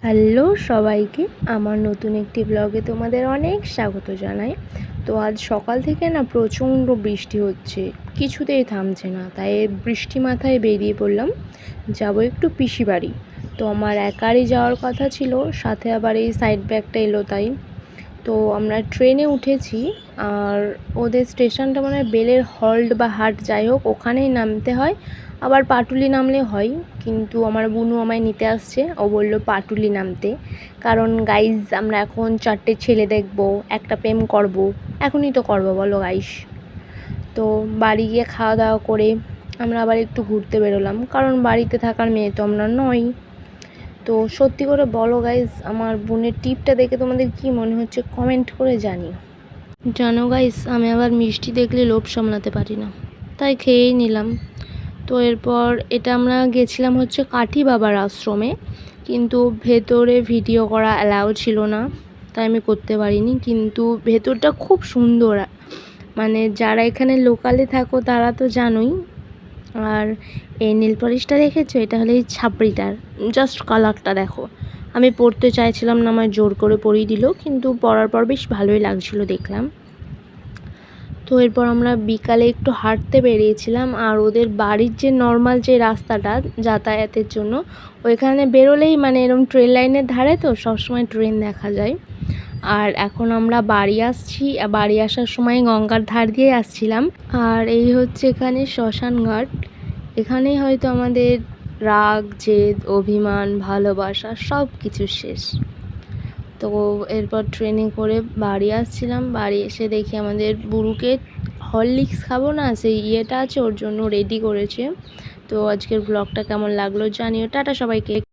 Hello সবাইকে, আমার নতুন একটি ব্লগে তোমাদের অনেক স্বাগত জানাই। তো আজ সকাল থেকে না প্রচণ্ড বৃষ্টি হচ্ছে, কিছুতেই থামছে না। তাই বৃষ্টি মাথায় বেরিয়ে পড়লাম, যাব একটু পিসি বাড়ি। তো আমার একারই যাওয়ার কথা ছিল, সাথে আবার এই সাইড ব্যাগটা এলো তাই। তো আমরা ট্রেনে উঠেছি, আর ওদের স্টেশনটা মানে বেলের হল্ট বা হাট যাই হোক, ওখানেই নামতে হয়। আবার পাটুলি নামলে হয়, কিন্তু আমার বুনু আমায় নিতে আসছে, ও বলল পাটুলি নামতে। কারণ গাইজ, আমরা এখন 4টে ছেলে দেখব, একটা প্রেম করব, এখনই তো করবো বলো গাইস। তো বাড়ি গিয়ে খাওয়া দাওয়া করে আমরা আবার একটু ঘুরতে বেরোলাম, কারণ বাড়িতে থাকার মেয়ে তো আমরা নই। তো সত্যি করে বলো গাইজ, আমার বোনের টিপটা দেখে তোমাদের কি মনে হচ্ছে কমেন্ট করে জানিও। জানো গাইজ, আমি আবার মিষ্টি দেখলে লোভ সামলাতে পারি না, তাই খেয়েই নিলাম। তো এরপর এটা আমরা গেছিলাম হচ্ছে কাঠি বাবার আশ্রমে, কিন্তু ভেতরে ভিডিও করা অ্যালাউ ছিল না, তাই আমি করতে পারিনি। কিন্তু ভেতরটা খুব সুন্দর, মানে যারা এখানে লোকালে থাকো তারা তো জানোই। আর এই নীল পলিশটা দেখেছো, এটা হলো এই ছাপড়িটার, জাস্ট কালারটা দেখো। আমি পরতে চাইছিলাম না, আমার জোর করে পরিয়ে দিল, কিন্তু পরার পর বেশ ভালোই লাগছিলো দেখলাম। তো এরপর আমরা বিকালে একটু হাঁটতে বেরিয়েছিলাম, আর ওদের বাড়ির যে নর্মাল যে রাস্তাটা যাতায়াতের জন্য, ওইখানে বেরোলেই মানে এরকম ট্রেন লাইনের ধারে তো সবসময় ট্রেন দেখা যায়। আর এখন আমরা বাড়ি আসছি, বাড়ি আসার সময় গঙ্গার ধার দিয়ে আসছিলাম। আর এই হচ্ছে এখানে শ্মশান ঘাট, এখানেই হয়তো আমাদের রাগ, জেদ, অভিমান, ভালোবাসা সব কিছু শেষ। তো এরপর ট্রেনে করে বাড়ি আসছিলাম, বাড়ি এসে দেখি আমাদের বুড়ুকে হরলিক্স খাবো না, সেই ইয়েটা আছে, ওর জন্য রেডি করেছে। তো আজকের ব্লগটা কেমন লাগলো জানিও। টাটা সবাইকে।